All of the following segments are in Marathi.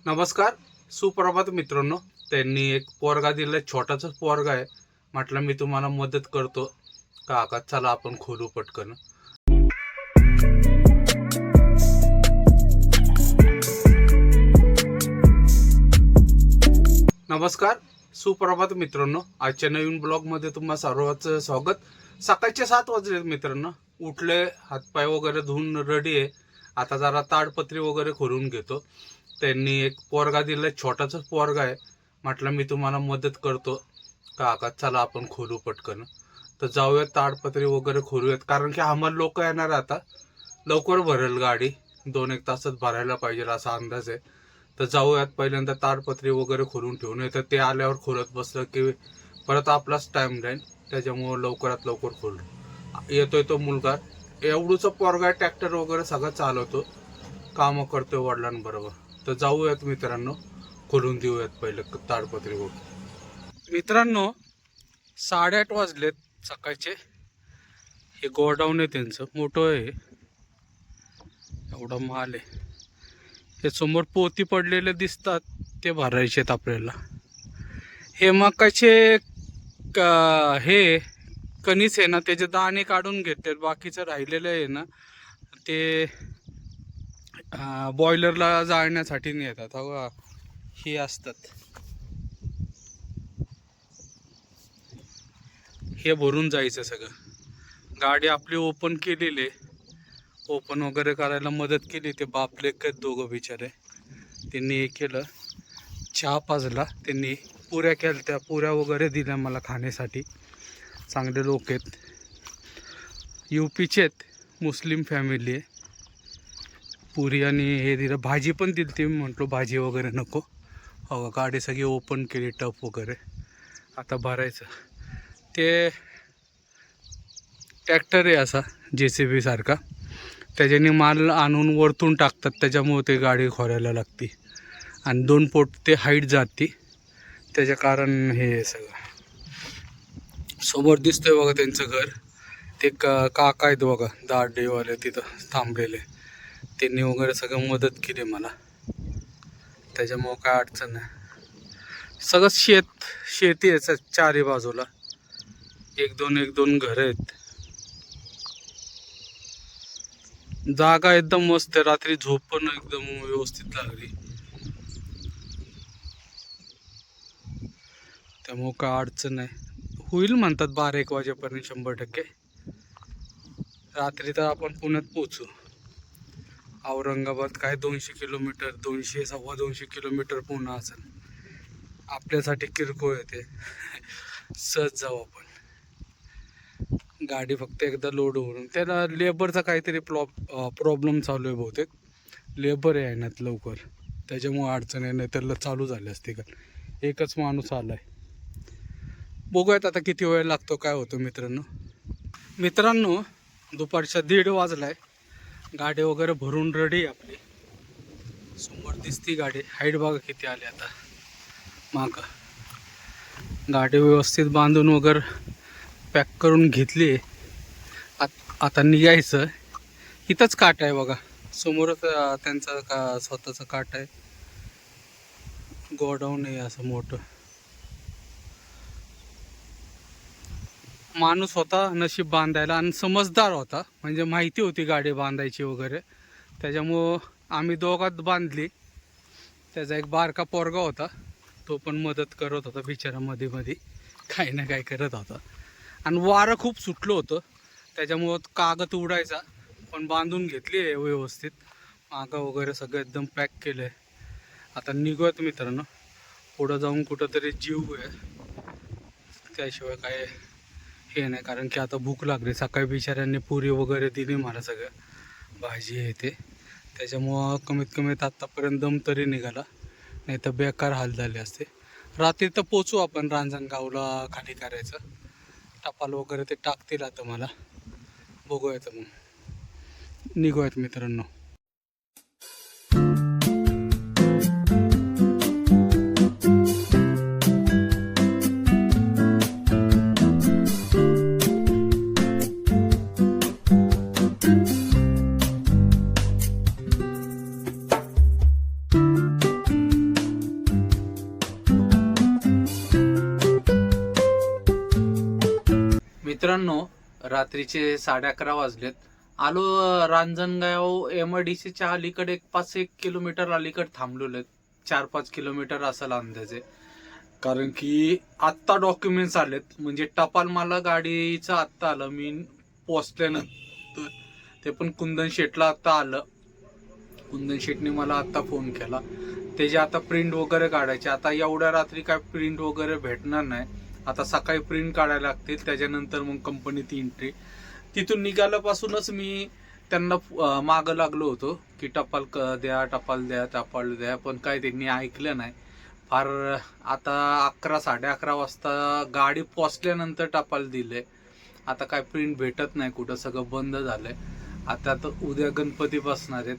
नमस्कार. सुप्रभात मित्रांनो. त्यांनी एक पोरगा दिलाय, छोटासा पोरगा आहे. म्हटलं मी तुम्हाला मदत करतो. काका चला आपण खोलू पटकन. नमस्कार. सुप्रभात मित्रांनो. आजच्या नवीन ब्लॉग मध्ये तुम्हा सर्वांचं स्वागत. सकाळचे 7 वाजले मित्रांनो. उठले, हातपाय वगैरे धुवून रेडी आहे. आता जरा ताडपत्री वगैरे खोलून घेतो. त्यांनी एक पोरगा दिलाय, छोटासा पोरगा आहे. म्हटलं मी तुम्हाला मदत करतो. काका चला आपण खोलू पटकन. तर जाऊयात, ताडपत्री वगैरे खोलूयात, कारण की आम्हाला लोक येणार आता. लवकर भरेल गाडी, 2-1 तासात भरायला पाहिजे असा अंदाज आहे. तर जाऊयात, पहिल्यांदा ताडपत्री वगैरे खोलून ठेवून येतं. ते आल्यावर खोलत बसलं की परत आपलाच टाइम जाईल. त्याच्यामुळं लवकरात लवकर खोलू. येतोय तो मुलगा, एवढूचा पोरगा, ट्रॅक्टर वगैरे सगळं चालवतो, कामं करतोय वडिलांबरोबर. तर जाऊयात मित्रांनो, खोलून देऊयात पहिले ताडपत्री वगैरे. मित्रांनो 8:30 वाजलेत सकाळचे. हे गोडाऊन आहे त्यांचं, मोठं आहे, एवढा माल आहे. हे समोर पोती पडलेले दिसतात, ते भरायचे आहेत आपल्याला. हे मकाचे हे कणीस आहे ना, त्याचे दाणे काढून घेतात. बाकीचं राहिलेलं आहे ना, ते बॉयलरला जाळण्यासाठी नेतात. हे असतात, हे भरून जायचं सगळं. गाडी आपली ओपन केलेली, ओपन वगैरे करायला मदत केली. ते बापले दोघं बिचारे, त्यांनी हे केलं. चहा पाजला त्यांनी, पुऱ्या केल्या, त्या पुऱ्या वगैरे दिल्या मला खाण्यासाठी. चांगले लोक आहेत, UPचे आहेत, मुस्लिम फॅमिली आहे. पुरी आणि हे दिलं, भाजी पण दिली. ती म्हटलो भाजी वगैरे नको. हो, गाडी सगळी ओपन केली, टप वगैरे. आता भरायचं. ते ट्रॅक्टर आहे असा JCB सारखा, त्याच्याने माल आणून वरतून टाकतात, त्याच्यामुळे ते गाडी खोरायला लागते. आणि 2 पोट ते हाईट जाते, त्याच्या कारण हे सगळं. समोर दिसतंय बघा त्यांचं घर. ते काका आहेत बघा, दाढीवाले, तिथं थांबलेले. त्यांनी वगैरे सगळं मदत केली मला, त्याच्यामुळं काय अडचण नाही. सगळं शेती आहे चारी बाजूला. 1-2 घर आहेत. जागा एकदम मस्त आहे. रात्री झोप पण एकदम व्यवस्थित लागली, त्यामुळं काय अडचण नाही. होईल म्हणतात 12-1 वाजेपर्यंत 100%. रात्री तर आपण पुण्यात पोचू. औरंगाबाद काय 200 किलोमीटर, 200-2.25 किलोमीटर पुणे असेल. आपल्यासाठी किरकोळ येते. सहज जाऊ आपण. गाडी फक्त एकदा लोड होऊन, त्याला लेबरचा काहीतरी प्रॉब्लेम चालू आहे बहुतेक. लेबर आहे ना लवकर, त्याच्यामुळे अडचण आहे. नाही त्याला चालू झाली असते का. एकच माणूस आलाय. बघूयात आता किती वेळ लागतो, काय होतं मित्रांनो. दुपारच्या 1:30 वाजलाय. गाडी वगैरे भरून रेडी आहे आपली. समोर दिसती गाडी. हाईट बघा किती आली आता मागं. गाडी व्यवस्थित बांधून वगैरे पॅक करून घेतली. आता निघायचं. इथंच काट आहे बघा, समोरच त्यांचा स्वतःचा काट आहे. गोडाऊन आहे असं मोठं. माणूस होता नशीब बांधायला, आणि समजदार होता, म्हणजे माहिती होती गाडी बांधायची वगैरे. त्याच्यामुळं आम्ही दोघात बांधली. त्याचा एक बारका पोरगा होता, तो पण मदत करत होता बिचारा. मध्ये काही ना काही करत होता. आणि वारं खूप सुटलं होतं, त्याच्यामुळं कागद उडायचा. पण बांधून घेतली आहे व्यवस्थित. मागं वगैरे सगळं एकदम पॅक केलं आहे. आता निघूयात मित्रांनो. पुढं जाऊन कुठंतरी जीव आहे, त्याशिवाय काय हे नाही. कारण की आता भूक लागली. सकाळी बिचाऱ्यांनी पुरी वगैरे दिली मला, सगळं भाजी आहे ते. त्याच्यामुळं कमीत कमी आत्तापर्यंत दम तरी निघाला, नाही तर बेकार हाल झाले असते. रात्री तर पोचू आपण. रांजणगावला खाली करायचं, टपाल वगैरे ते टाकतील आता मला. बघूयात मग, निघूयात मित्रांनो. मित्रांनो, रात्रीचे 11:30 वाजलेत. आलो रांजणगाव MIDCच्या अलीकडे एक 5-1 किलोमीटर अलीकडे थांबलेलो. 4-5 किलोमीटर असेल अंदाजे. कारण की आत्ता डॉक्युमेंट्स आलेत, म्हणजे टपाल मला गाडीचं आत्ता आलं. मी पोचल्यानंतर ते पण कुंदन शेटला आत्ता आलं. कुंदन शेटने मला आत्ता फोन केला. त्याची आता प्रिंट वगैरे काढायची. आता एवढ्या रात्री काय प्रिंट वगैरे भेटणार नाही. आता सकाळी प्रिंट काढायला लागतील, त्याच्यानंतर मग कंपनीत एंट्री. तिथून निघाल्यापासूनच मी त्यांना मागं लागलो होतो की टपाल द्या, टपाल द्या, टपाल द्या, पण काय त्यांनी ऐकलं नाही. फार आता 11-11:30 वाजता गाडी पोचल्यानंतर टपाल दिले. आता काय प्रिंट भेटत नाही कुठं, सगळं बंद झालंय. आता तर उद्या गणपती बसणार आहेत,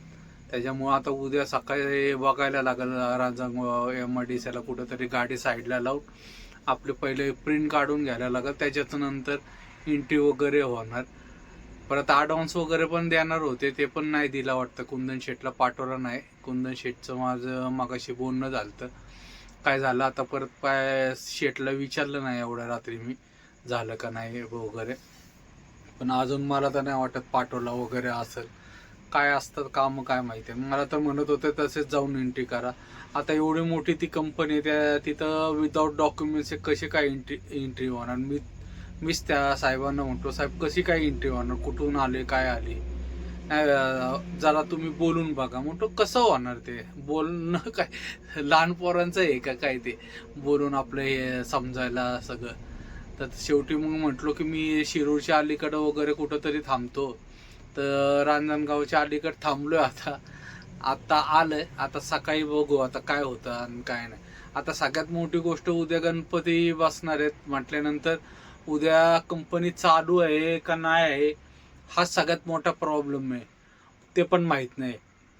त्याच्यामुळं आता उद्या सकाळी बघायला लागेल रांजणगाव MIDCला कुठंतरी गाडी साईडला लावून आपले पहिले प्रिंट काढून घ्यायला लागेल. त्याच्याच नंतर एंट्री वगैरे होणार. परत ॲडव्हान्स वगैरे पण देणार होते, ते पण नाही दिला वाटतं. कुंदन शेटला पाठवलं नाही. कुंदन शेटचं माझं मागाशी बोलणं झालं. काय झालं आता परत शेटला विचारलं नाही एवढ्या रात्री मी झालं का नाही वगैरे. पण अजून मला तर नाही वाटत पाठवला वगैरे असेल. काय असतात काम काय माहिती. मला तर म्हणत होते तसेच जाऊन एंट्री करा. आता एवढी मोठी ती कंपनी, त्या तिथं विदाऊट डॉक्युमेंट्स कशी काय एंट्री होणार. मीच त्या साहेबांना म्हटलो, साहेब कशी काय एंट्री होणार, कुठून आले काय आले, नाही जरा तुम्ही बोलून बघा. म्हटलं कसं होणार ते बोलणं, काय लहान पोरांचं आहे का काय ते बोलून आपलं हे समजायला सगळं. तर शेवटी मग म्हटलो की मी शिरूरच्या अलीकडं वगैरे कुठंतरी थांबतो. तर रांजणगावच्या अलीकडे थांबलोय. आता आलंय. आता सकाळी बघू आता काय होतं आणि काय नाही. आता सगळ्यात मोठी गोष्ट, उद्या गणपती बसणार आहेत म्हटल्यानंतर उद्या कंपनी चालू आहे का नाही आहे हा सगळ्यात मोठा प्रॉब्लेम आहे. ते पण माहीत नाही.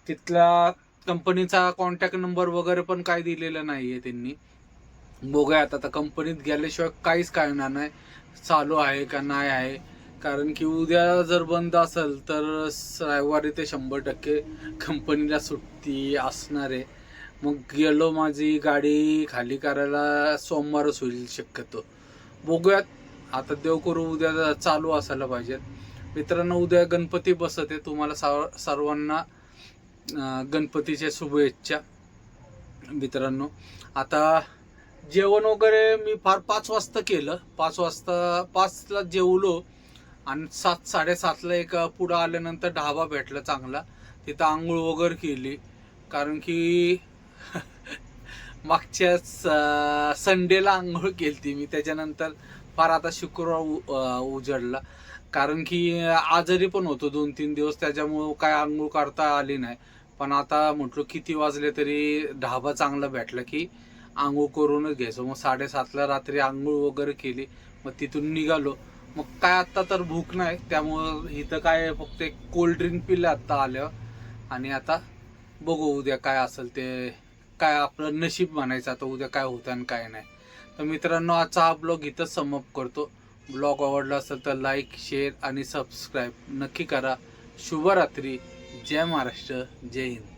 तिथला कंपनीचा कॉन्टॅक्ट नंबर वगैरे पण काय दिलेला नाही आहे त्यांनी. बघूया आता कंपनीत गेल्याशिवाय काहीच कळणार नाही चालू आहे का नाही आहे. कारण की उद्या जर बंद असेल तर रविवारी ते 100% कंपनीला सुट्टी असणार आहे. मग गेलो, माझी गाडी खाली करायला सोमवारच होईल शक्यतो. बघूयात आता, देव करू उद्या चालू असायला पाहिजे. मित्रांनो, उद्या गणपती बसत आहे. तुम्हाला सर्वांना गणपतीच्या शुभेच्छा. मित्रांनो, आता जेवण वगैरे मी फार 5 वाजता केलं. 5ला जेवलो आणि 7-7:30ला एक पुढं आल्यानंतर ढाबा भेटला चांगला. तिथं आंघोळ वगैरे केली. कारण की मागच्या संडेला आंघोळ केली ती मी. त्याच्यानंतर फार आता शुक्रवार उजडला. कारण की आजारी पण होतो 2-3 दिवस, त्याच्यामुळं काय आंघोळ करता आली नाही. पण आता म्हटलो किती वाजले तरी ढाबा चांगला भेटला की आंघोळ करूनच घ्यायचो. मग 7:30ला रात्री आंघोळ वगैरे केली. मग तिथून निघालो. मग काय आत्ता तर भूक नाही, त्यामुळं इथं काय फक्त एक कोल्ड्रिंक पिलं आत्ता आल्यावर. आणि आता बघू उद्या काय असेल ते, काय आपलं नशीब म्हणायचं आता उद्या काय होतं आणि काय नाही. तर मित्रांनो, आजचा हा ब्लॉग इथंच समाप्त करतो. ब्लॉग आवडला असेल तर लाईक, शेअर आणि सबस्क्राईब नक्की करा. शुभरात्री. जय महाराष्ट्र, जय हिंद.